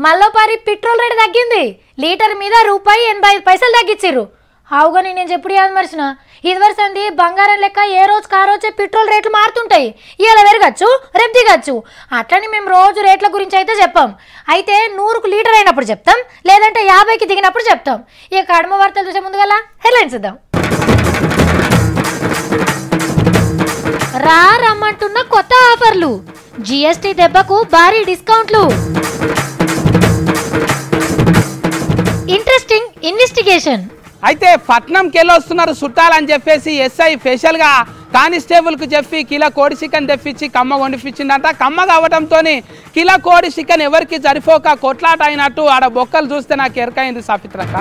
మల్లోపారి petrol rate తగ్గింది. Litre మీద ₹1.85 తగ్గించారు. అవుగాని నేను చెప్పుడు యాద మర్చిన ఇదివరకు సంది బంగారం లెక్క ఏ రోజుకి ఆ రోజే పెట్రోల్ రేట్లు మారుతుంటాయి. ఇవాళ పెరగచ్చు, రేపు దిగచ్చు. అట్లని మేము రోజు రేట్ల గురించి అయితే చెప్పాం. అయితే 100కు లీటర్ అయినప్పుడు చెప్తాం, లేదంటే 50కి దిగినప్పుడు చెప్తాం. ఇక కడమ వార్తలు చూసే ముందుగా హెడ్లైన్స్ ఇద్దాం. రమ్మంటున్న కొత్త ఆఫర్లు, జిఎస్టీ దెబ్బకు భారీ డిస్కౌంట్లు, ఇంట్రెస్టింగ్ ఇన్వెస్టిగేషన్. అయితే పట్నంకి వెళ్ళొస్తున్నారు చుట్టాలని చెప్పేసి ఎస్ఐ స్పెషల్గా కానిస్టేబుల్కు చెప్పి కిలో కోడి చికెన్ తెప్పించి కమ్మ వండిపించిందంట. కమ్మ కావడంతో కిలో కోడి చికెన్ ఎవరికి సరిపోక కొట్లాట అయినట్టు ఆడ బొక్కలు చూస్తే నాకు ఎరకైంది సాపిత్రక్క.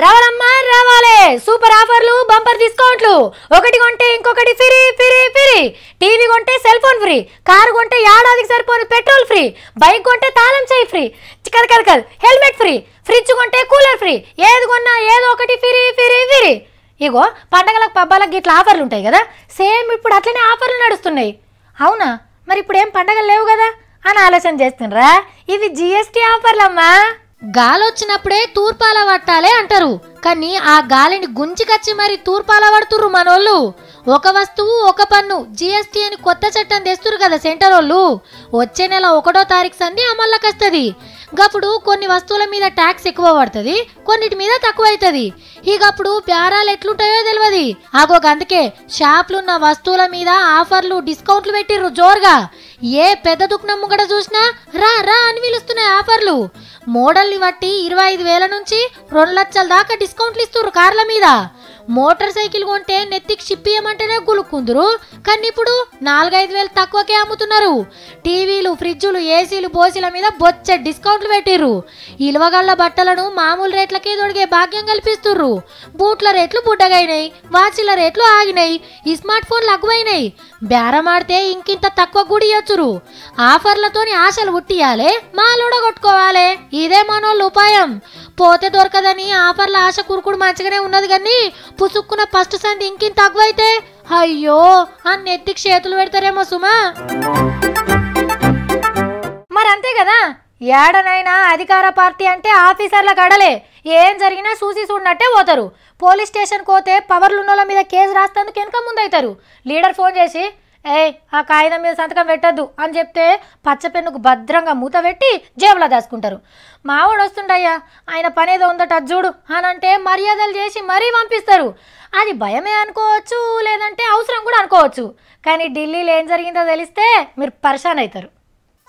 రావాలమ్మా రావాలి, సూపర్ ఆఫర్లు, బంపర్ డిస్కౌంట్లు. ఒకటి కొంటే ఇంకొకటి ఫ్రీ ఫ్రీ ఫ్రీ. టీవీ కొంటే సెల్ ఫోన్ ఫ్రీ, కారు కొంటే ఏడాదికి సరిపోని పెట్రోల్ ఫ్రీ, బైక్ కొంటే తాళం చేయి ఫ్రీ, హెల్మెట్ ఫ్రీ, ఫ్రిడ్జ్ కొంటే కూలర్ ఫ్రీ. ఏది కొన్నా ఏదో ఒకటి ఫ్రీ ఫ్రీ ఫ్రీ. ఇగో పండగలకు పబ్బాలకు గిట్లా ఆఫర్లు ఉంటాయి కదా, సేమ్ ఇప్పుడు అట్లనే ఆఫర్లు నడుస్తున్నాయి. అవునా, మరి ఇప్పుడు ఏం పండగలు లేవు కదా అని ఆలోచన చేస్తుండ్రా? ఇవి జిఎస్టీ ఆఫర్లమ్మా. గాలొచ్చినప్పుడే తూర్పాల పట్టాలే అంటారు, కానీ ఆ గాలిని గుంజికచ్చి మరి తూర్పాల పడుతుర్రు మనోళ్ళు. ఒక వస్తువు ఒక పన్ను జిఎస్టీ అని కొత్త చట్టం తెస్తురు కదా సెంటర్ వాళ్ళు. వచ్చే నెల 1వ తారీఖు సంది అమల్లోకి వస్తుంది. గప్పుడు కొన్ని వస్తువుల మీద ట్యాక్స్ ఎక్కువ పడుతుంది, కొన్నిటి మీద తక్కువ అవుతుంది. ఇకప్పుడు బేరాలు ఎట్లుంటాయో తెలియదు. అందుకే షాపులున్న వస్తువుల మీద ఆఫర్లు, డిస్కౌంట్లు పెట్టిర్రు జోరుగా. ఏ పెద్ద దుకాణం ముంగట చూసినా రా రా అని పిలుస్తున్నాయి ఆఫర్లు. మోడల్ని బట్టి 25,000 నుంచి 2 లక్షల దాకా డిస్కౌంట్లు ఇస్తున్నారు కార్ల మీద. మోటార్ సైకిల్ కొంటే నెత్తికి చిప్పియమంటేనే గులుక్కుందరు, కానీ ఇప్పుడు 4-5 వేలు తక్కువకే అమ్ముతున్నారు. టీవీలు, ఫ్రిడ్జులు, ఏసీలు, బోసీల మీద బొచ్చే డిస్కౌంట్లు పెట్టిర్రు. ఇలువగల్ల బట్టలను మామూలు రేట్లకే దొడిగే భాగ్యం కల్పిస్తుర్రు. బూట్ల రేట్లు బుడ్డగైనాయి, వాచీల రేట్లు ఆగినాయి, ఈ స్మార్ట్ ఫోన్లు అగ్గువైనాయి. బేరమాడితే ఇంకింత తక్కువ గుడి ఇయ్యొచ్చురు. ఆఫర్లతోని ఆశలు ఉట్టియాలే, మాలోడ కొట్టుకోవాలి. ఇదే మనోళ్ళ ఉపాయం. పోతే దొరకదని ఆఫర్ల ఆశ కురుకుడు మంచిగానే ఉన్నది, కానీ పుసుక్కున ఫస్ట్ సంది ఇంకింత తక్కువైతే అయ్యో అని ఎత్తికి చేతులు పెడతారేమో సుమా. మరి అంతే కదా, ఏడనైనా అధికార పార్టీ అంటే ఆఫీసర్ల గడలే. ఏం జరిగినా చూసి చూడనట్టే పోతారు. పోలీస్ స్టేషన్ పోతే పవర్లున్నోళ్ళ మీద కేసు రాస్తేందుకు వెనక ముందవుతారు. లీడర్ ఫోన్ చేసి ఆ కాగితం మీద సంతకం పెట్టద్దు అని చెప్తే పచ్చపెన్నుకు భద్రంగా మూత పెట్టి జేబులో దాచుకుంటారు. మావాడు వస్తుండయ్యా, ఆయన పనేదో ఉందట చూడు అని అంటే మర్యాదలు చేసి మరీ పంపిస్తారు. అది భయమే అనుకోవచ్చు, లేదంటే అవసరం కూడా అనుకోవచ్చు. కానీ ఢిల్లీలో ఏం జరిగిందో తెలిస్తే మీరు పరేషాన్ అవుతారు.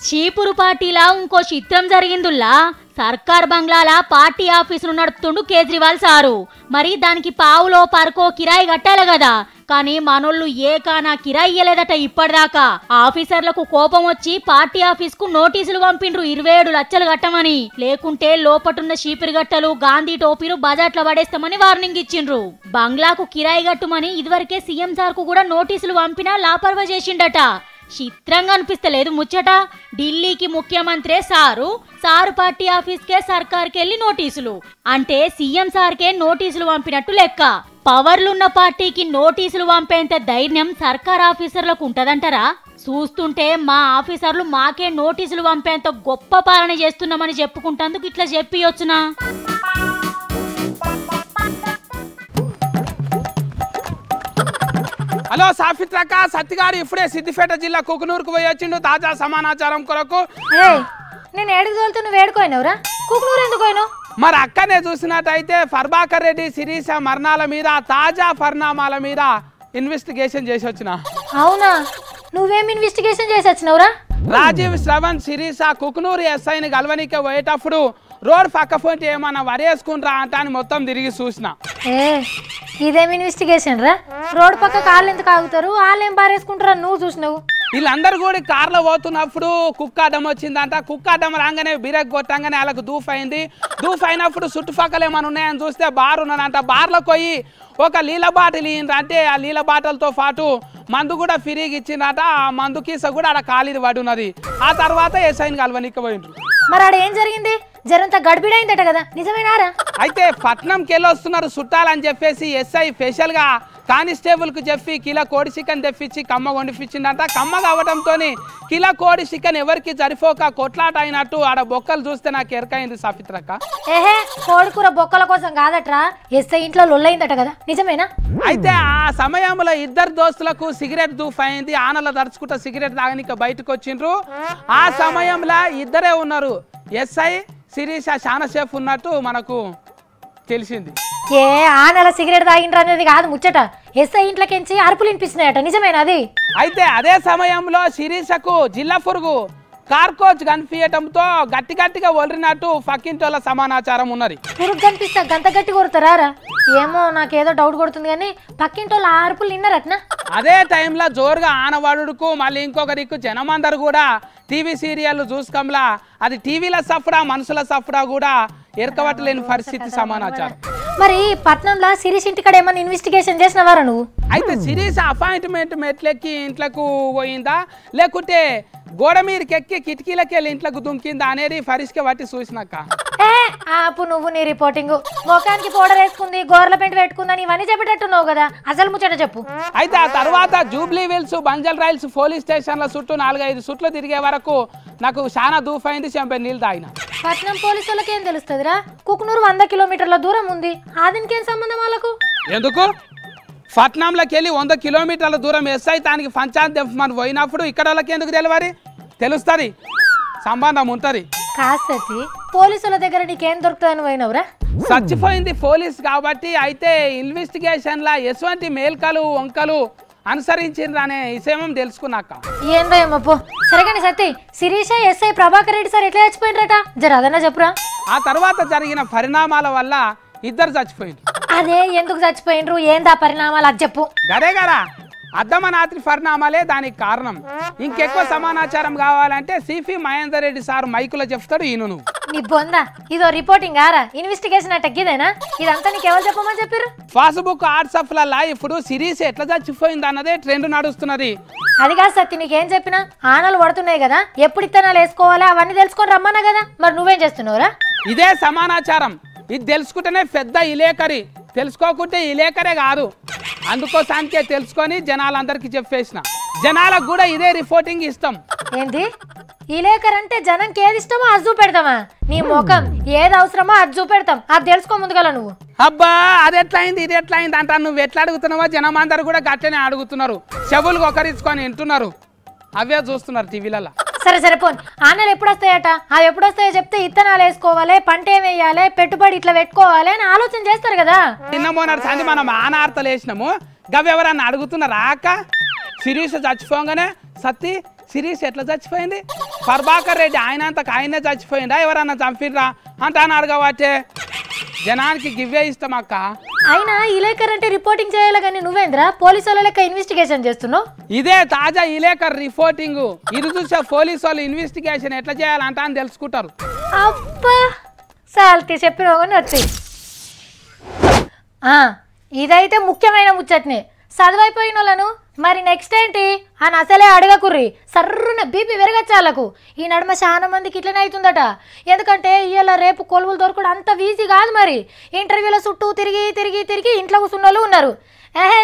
చీపురు పార్టీలా ఇంకో చిత్రం జరిగిందుల్లా. సర్కార్ బంగ్లాల పార్టీ ఆఫీసును నడుపుతుండు కేజ్రీవాల్ సారు. మరి దానికి పావులో పరకో కిరాయి కట్టాలి కదా, కానీ మనోళ్ళు ఏకానా కిరాయి ఇయ్యలేదట ఇప్పటిదాకా. ఆఫీసర్లకు కోపం వచ్చి పార్టీ ఆఫీస్ కు నోటీసులు పంపిండ్రు 27 లక్షలు కట్టమని, లేకుంటే లోపటున్న చీపురు గట్టలు, గాంధీ టోపీలు బజాట్ల పడేస్తామని వార్నింగ్ ఇచ్చిండ్రు. బంగ్లాకు కిరాయి కట్టుమని ఇదివరకే సీఎం సార్ కు కూడా నోటీసులు పంపినా లాపర్వా చేసిండట. చిత్రంగా అనిపిస్తలేదు ముచ్చట. ఢిల్లీకి ముఖ్యమంత్రే సారు పార్టీ ఆఫీస్కే సర్కార్కి వెళ్ళి నోటీసులు అంటే సీఎం సార్కే నోటీసులు పంపినట్టు లెక్క. పవర్లున్న పార్టీకి నోటీసులు పంపేంత ధైర్యం సర్కార్ ఆఫీసర్లకు ఉంటదంటారా? చూస్తుంటే మా ఆఫీసర్లు మాకే నోటీసులు పంపేంత గొప్ప పాలన చేస్తున్నామని చెప్పుకుంటందుకు ఇట్లా చెప్పియొచ్చునా? హలో సాఫిత్రక్క, సత్తిగాడు ఇప్పుడే సిద్దిపేట జిల్లా కుకునూరుకు పోయి వచ్చిండు తాజా సమాచారం కొరకు. నేను ఏడుకు తోలుతూ నువ్వు ఏడుకోయినవురా? కుకునూరు ఎందుకు పోయినావు? మరి అక్కనే చూసినట్టయితే ప్రభాకర్ రెడ్డి, శిరీష మరణాల మీద తాజా పరిణామాల మీద ఇన్వెస్టిగేషన్ చేసి వచ్చిన. అవునా, నువ్వేం ఇన్వెస్టిగేషన్ చేసి వచ్చినవురా? రాజీవ్, శ్రవణ్, శిరీష కుకునూరు ఎస్ఐని గల్వనికి పోయేటప్పుడు రోడ్ పక్క పోతే ఏమన్నా వరేసుకుని రా అంట అని మొత్తం తిరిగి చూసిన. ఇదేమి ఇన్వెస్టిగేషన్ రా? రోడ్ పక్క కాళ్ళు ఎందుకు ఆగుతారు, వాళ్ళు ఏం బారేసుకుంటారా నువ్వు చూసినావు? వీళ్ళందరూ కూడా కార్లో పోతున్నప్పుడు కుక్క అడ్డం వచ్చిందంట. కుక్క అడ్డం రాగానే బిరేక్ కొట్టంగానే వాళ్ళకు దూఫ్ అయింది. దూఫ్ అయినప్పుడు చుట్టుపక్కల ఏమైనా ఉన్నాయని చూస్తే బార్ ఉన్నదంట. బార్లోకి పోయి ఒక నీళ్ళ బాటిల్ అంటే ఆ నీళ్ళ బాటిల్తో పాటు మందు కూడా ఫ్రీగా ఇచ్చిందట. ఆ మందు కీస కూడా ఆడ ఖాళీ పడి ఉన్నది. ఆ తర్వాత ఎస్ఐని కలవనికి పోయిండ్రు. మరి ఆడ ఏం జరిగింది? జరంతా గడిబిడైందట కదా, నిజమేనారా? అయితే పట్నంకి వెళ్ళొస్తున్నారు చుట్టాలని చెప్పేసి ఎస్ఐ స్పెషల్గా కానిస్టేబుల్కు చెప్పి కిలో కోడి చికెన్ తెప్పించి కమ్మ వండిపించిందంట. కమ్మ కావడంతో కిలో కోడి చికెన్ ఎవరికి సరిపోక కొట్లాట అయినట్టు ఆడ బొక్కలు చూస్తే నాకు ఎరకైంది సాఫిత్రక్క. ఏహే, కోడికూర బొక్కల కోసం కాదట్రా, ఎస్ఐ ఇంట్లో లొల్లైందట కదా, నిజమేనా? అయితే ఆ సమయంలో ఇద్దరు దోస్తులకు సిగరెట్ దూఫ్ అయింది. ఆనలో దడుచుకుంటా సిగరెట్ తాగనిక బయటకు వచ్చిండ్రు. ఆ సమయంలో ఇద్దరే ఉన్నారు, ఎస్ఐ శిరీష చాలా సేఫ్ ఉన్నట్టు మనకు తెలిసింది. ఏ ఆ నెల సిగరెట్ తాగిండ్రు అనేది కాదు ముచ్చట, ఎస్ఐ ఇంట్లోకించి అరుపులు వినిపిస్తున్నాయట, నిజమేనా అది? అయితే అదే సమయంలో శిరీషకు జిల్లా పురుగు కార్కోచ్ కనిపించటంతో గట్టిగా ఒలిరినట్టు పక్కింటోళ్ళ సమాచారం ఉన్నది. పురుగు కనిపిస్తా గంత గట్టి కొడతారా? ఏమో నాకేదో డౌట్ కొడుతుంది కానీ పక్కింటోళ్ళు ఆ అరుపులు విన్నారట్నా? అదే టైంలో జోరుగా ఆనవాడుకు మళ్ళీ ఇంకొక దిక్కు జనమందరు కూడా టీవీ సీరియల్ చూసుకోంలా అది టీవీల సఫడా మనుషుల సఫడా కూడా ఎరకవట్టలేని పరిస్థితి సమాచారం. మరి పట్నంలో శిరీష్ ఇంటికాడ ఏమన్నా ఇన్వెస్టిగేషన్ చేసినవారా నువ్వు? అయితే శిరీష్ అపాయింట్మెంట్ మెట్లెక్కి ఇంట్లోకి పోయిందా లేకుంటే గోడ మీదకి ఎక్కి కిటికీలకి వెళ్ళి ఇంట్లోకి దుంకిందా అనేది ఫరిష్కి బట్టి చూసినాక. ఆపు నువ్వు నీ రిపోర్టింగ్. ముఖానికి పౌడర్ వేసుకుంది, గోర్ల పెంట పెట్టుకుందని ఇవన్నీ చెప్పేటట్టున్నావు కదా, అసలు ముచ్చట చెప్పు. అయితే ఆ తర్వాత జూబ్లీ హిల్స్ బంజల్ రైల్స్ పోలీస్ స్టేషన్ల చుట్టూ 4-5 చుట్లు తిరిగే వరకు నాకు చాలా దూఫ్ అయింది. చెంపే నీళ్ళు తాగిన. పట్నం పోలీసు వాళ్ళకి ఏం తెలుస్తుందిరా? కుకునూరు 100 కిలోమీటర్ల దూరం ఉంది, ఆదినికేం సంబంధం వాళ్ళకు? ఎందుకు పట్నంలోకి వెళ్ళి 100 కిలోమీటర్ల దూరం ఎస్ఐ దానికి పంచాయత్ మనం పోయినప్పుడు ఇక్కడ వాళ్ళకి ఎందుకు తెలియదు? తెలుస్తుంది, సంబంధం ఉంటుంది. కాసతి పోలీసుల దగ్గర నీకేం దొరుకుతుందని పోయినవురా? చచ్చిపోయింది పోలీస్ కాబట్టి. అయితే ఇన్వెస్టిగేషన్లా ఎటువంటి మేల్కలు వంకలు అనుసరించిండ్రు అనే విషయం తెలుసుకున్నాక. ఏందో ఏమో పో. సరేగాని సత్తి, శిరీష ఎస్ఐ ప్రభాకర్ రెడ్డి సార్ ఎట్లా చచ్చిపోయినరట, జర అదన్నా చెప్పురా. ఆ తర్వాత జరిగిన పరిణామాల వల్ల ఇద్దరు చచ్చిపోయింది. అదే ఎందుకు చచ్చిపోయినరు, ఏందా పరిణామాలు అది చెప్పు. గరే గరా అర్ధమనాత్రి పరిణామాలే దానికి కారణం. ఇంకెక్కువ సమాచారం కావాలంటే సిపి మహేందర్ రెడ్డి సార్ మైకులో చెప్తాడు, ఈయన నువ్వు. నీ బొందా, ఇదో రిపోర్టింగ్ ఆరా ఇన్వెస్టిగేషన్ అట్ట గిదేనా? ఇదంతా నీకు ఎవరు చెప్పమని చెప్పారు? ఫేస్బుక్ వాట్సాప్లలో ఇప్పుడు సిరీస్ ఎట్లా చచ్చిపోయింది అన్నదే ట్రెండ్ నడుస్తున్నది. అది కాదు సత్తి, నీకేం చెప్పినా ఆనలు పడుతున్నాయి కదా, ఎప్పుడు ఇత్తనాలు వేసుకోవాలా అవన్నీ తెలుసుకొని రమ్మన్నా కదా, మరి నువ్వేం చేస్తున్నావురా? ఇదే సమాచారం. ఇది తెలుసుకుంటేనే పెద్ద ఇలేకరి, తెలుసుకోకుంటే ఇలేకరే కాదు. అందుకోసానికే తెలుసుకొని జనాలందరికీ చెప్పేసిన. జనాలకు కూడా ఇదే రిపోర్టింగ్ ఇస్తాం. ఏంటి ఇలేకర్ అంటే జనంకి ఏది ఇష్టమో అది చూపెడతామా? నీ ముఖం ఏది అవసరమో అది చూపెడతాం, అది తెలుసుకో ముందుగల నువ్వు. అబ్బా అది ఎట్లయింది ఇది ఎట్లయింది అంటా. నువ్వు ఎట్లా అడుగుతున్నావో జనం అందరు కూడా గట్టనే అడుగుతున్నారు. చెవులు ఒకరించుకొని వింటున్నారు, అవే చూస్తున్నారు టీవీలలో. సరే సరే పోను, ఆనలు ఎప్పుడు వస్తాయట, అవి ఎప్పుడు వస్తాయో చెప్తే ఇత్తనాలు వేసుకోవాలి, పంట ఏం వేయాలి, పెట్టుబడి ఇట్లా పెట్టుకోవాలి అని ఆలోచన చేస్తారు కదా. నిన్న మొన్నటి సంది మనం ఆనార్తలు వేసినాము, గవి ఎవరన్నా అడుగుతున్నారా అక్క? శిరీష చచ్చిపోగానే సత్తి శిరీష్ ఎట్లా చచ్చిపోయింది? ప్రభాకర్ రెడ్డి ఆయనే చచ్చిపోయిందా, ఎవరన్నా చంపిర్రా అంటాను అడగవచ్చే. జనానికి గివ్వే ఇస్తాం అక్క. అయినా ఇలేకర్ అంటే రిపోర్టింగ్ చేయాలి కానీ నువ్వేంద్రా పోలీసు వాళ్ళ లెక్క ఇన్వెస్టిగేషన్ చేస్తున్నావు? ఇదే తాజా ఇలేకర్ రిపోర్టింగ్. ఇది చూసే పోలీసు వాళ్ళు ఇన్వెస్టిగేషన్ ఎట్లా చేయాలంట అని తెలుసుకుంటారు. అబ్బా సాల్తీ చెప్పినావు కానీ వచ్చి. ఇదైతే ముఖ్యమైన ముచ్చట్నే. చదువైపోయిన వాళ్ళను మరి నెక్స్ట్ ఏంటి అని అసలే అడగకుర్రి, సర్రున బీపీ పెరగచ్చాలకు. ఈ నడుమ చాలా మందికి ఇట్లనే అవుతుందట. ఎందుకంటే ఇవాళ రేపు కొలువులు దొరకడం అంత ఈజీ కాదు. మరి ఇంటర్వ్యూల చుట్టూ తిరిగి తిరిగి తిరిగి ఇంట్లో కూర్చున్న వాళ్ళు ఉన్నారు.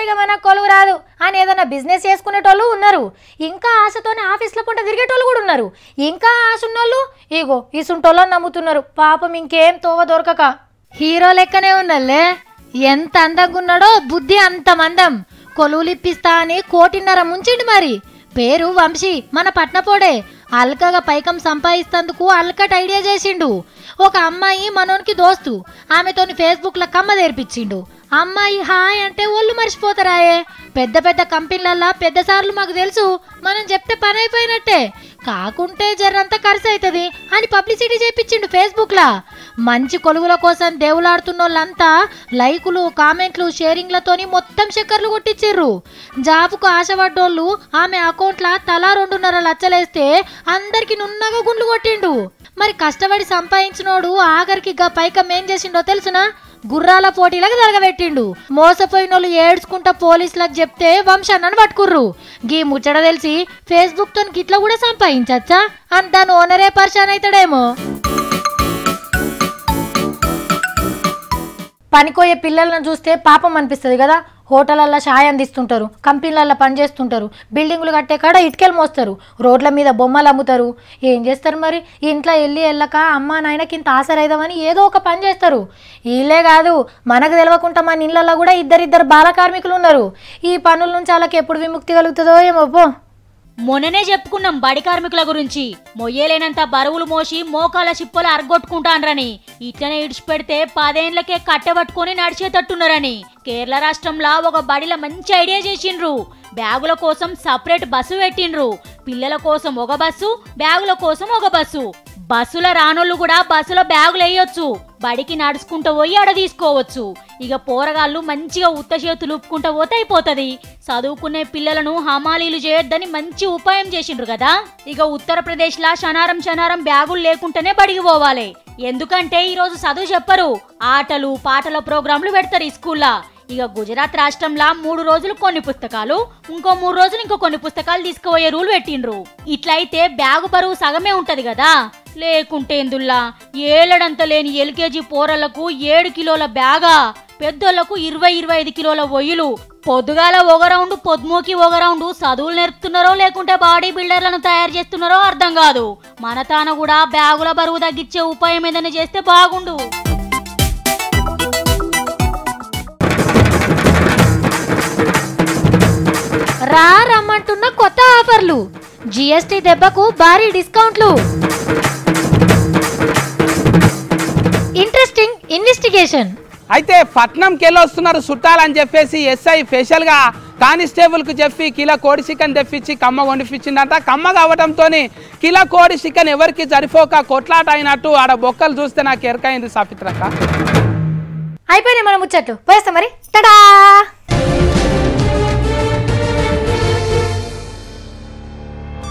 ఇక మనకు కొలువు రాదు అని ఏదైనా బిజినెస్ చేసుకునేటోళ్ళు ఉన్నారు. ఇంకా ఆశతోనే ఆఫీస్లో పూట తిరిగేటోళ్ళు కూడా ఉన్నారు. ఇంకా ఆశ ఉన్నోళ్ళు ఇగో ఈ సుంటోళ్ళని నమ్ముతున్నారు. పాపం ఇంకేం తోవ దొరకక హీరో లెక్కనే ఉన్నల్లే. ఎంత అందంగా ఉన్నాడో బుద్ధి అంత మందం. కొలువులు ఇప్పిస్తా అని 1.5 కోటి ముంచిండు. మరి పేరు వంశీ, మన పట్నపోడే. అల్కగా పైకం సంపాదిస్తందుకు అల్కట్ ఐడియా చేసిండు. ఒక అమ్మాయి మనోనికి దోస్తు, ఆమెతోని ఫేస్బుక్లో కమ్మ తెరిపించిండు. అమ్మాయి హాయ్ అంటే ఒళ్ళు మర్చిపోతారాయే. పెద్ద పెద్ద కంపెనీలల్లా పెద్ద సార్లు మాకు తెలుసు, మనం చెప్తే పని అయిపోయినట్టే. కాకుంటే జరంతా ఖర్చు అవుతుంది అని పబ్లిసిటీ చేయించిండు ఫేస్బుక్లా. మంచి కొలువుల కోసం దేవులాడుతున్నోళ్ళంతా లైకులు కామెంట్లు షేరింగ్లతోని మొత్తం చక్కర్లు కొట్టించిర్రు. జాబుకు ఆశపడ్డోళ్ళు ఆమె అకౌంట్ల తలా 2.5 లక్షలేస్తే అందరికి నున్నగా గుండ్లు కొట్టిండు. మరి కష్టపడి సంపాదించినోడు ఆఖరికి పైకం ఏం చేసిండో తెలుసునా? గుర్రాల పోటీలకు జరగబెట్టిండు. మోసపోయినోళ్ళు ఏడ్చుకుంటా పోలీసులకు చెప్తే వంశాన్ని పట్టుకుర్రు. గీ ముచ్చట తెలిసి ఫేస్బుక్ తో గిట్లా కూడా సంపాదించచ్చా అని దాని ఓనరే పరిశాన్ అవుతాడేమో. పనికోయే పిల్లలను చూస్తే పాపం అనిపిస్తుంది కదా. హోటళ్ళల్లో ఛాయ్ అందిస్తుంటారు, కంపెనీలల్లో పనిచేస్తుంటారు, బిల్డింగులు కట్టే కాడ ఇటుకలు మోస్తారు, రోడ్ల మీద బొమ్మలు అమ్ముతారు. ఏం చేస్తారు మరి? ఇంట్లో వెళ్ళక అమ్మ నాయనకి ఇంత ఆసరైదామని ఏదో ఒక పని చేస్తారు. వీళ్ళే కాదు, మనకు తెలియకుండా మన ఇళ్ళల్లో కూడా ఇద్దరిద్దరు బాల కార్మికులు ఉన్నారు. ఈ పనుల నుంచి వాళ్ళకి ఎప్పుడు విముక్తి కలుగుతుందో ఏమో. మొన్ననే చెప్పుకున్నాం బడి కార్మికుల గురించి. మొయ్యలేనంత బరువులు మోసి మోకాల చిప్పలు అరగొట్టుకుంటాన్రని, ఇట్లనే ఇడిచిపెడితే 10 ఏళ్లకే కట్టెబట్టుకొని నడిచేటట్టున్నారని. కేరళ రాష్ట్రంలో ఒక బడిలో మంచి ఐడియా చేసిండ్రు. బ్యాగుల కోసం సపరేట్ బస్సు పెట్టిండ్రు. పిల్లల కోసం ఒక బస్సు, బ్యాగుల కోసం ఒక బస్సు. బస్సుల రానోళ్ళు కూడా బస్సులో బ్యాగులు వేయొచ్చు. బడికి నడుచుకుంటూ పోయి ఆడ తీసుకోవచ్చు. ఇక పోరగాళ్ళు మంచిగా ఉత్త చేతులు ఊపుకుంటూ పోతే అయిపోతుంది. చదువుకునే పిల్లలను హమాలీలు చేయొద్దని మంచి ఉపాయం చేసిండ్రు కదా. ఇక ఉత్తరప్రదేశ్ లా శనారం బ్యాగులు లేకుంటేనే బడికి పోవాలి. ఎందుకంటే ఈరోజు చదువు చెప్పరు, ఆటలు పాటల ప్రోగ్రాంలు పెడతారు ఈ స్కూల్లో. ఇక గుజరాత్ రాష్ట్రంలో 3 రోజులు కొన్ని పుస్తకాలు, ఇంకో 3 రోజులు ఇంకో కొన్ని పుస్తకాలు తీసుకుపోయే రూల్ పెట్టిండ్రు. ఇట్లయితే బ్యాగు బరువు సగమే ఉంటది కదా. లేకుంటే ఎందుల్లా ఏలడంత లేని ఎల్కేజీ పోరళ్లకు 7 కిలోల బ్యాగా, పెద్దోళ్లకు 20-25 కిలోల ఒయ్యులు. పొద్దుగాల ఒక రౌండ్, పొద్దుమోకి ఒక రౌండ్ చదువులు నేర్పుతున్నారో లేకుంటే బాడీ బిల్డర్లను తయారు చేస్తున్నారో అర్థం కాదు. మన తాన కూడా బ్యాగుల బరువు తగ్గించే ఉపాయం ఏదైనా చేస్తే బాగుండు. రమ్మంటున్న కొత్త ఆఫర్లు, జిఎస్టీ దెబ్బకు భారీ డిస్కౌంట్లు, ఇంట్రెస్టింగ్ ఇన్వెస్టిగేషన్. అయితే పట్నంకి వెళ్ళొస్తున్నారు చుట్టాలని చెప్పేసి ఎస్ఐ స్పెషల్ గా కానిస్టేబుల్ కు చెప్పి కిలో కోడి చికెన్ తెప్పించి కమ్మ వండిపించిందంట. కమ్మ కావడంతో కిలో కోడి చికెన్ ఎవరికి సరిపోక కొట్లాట అయినట్టు ఆడ బొక్కలు చూస్తే నాకు ఎరకైంది. సాపిత్రక్క అయిపోయినాయి మన ముచ్చట్లు. పోయేస్తా మరి. టడా.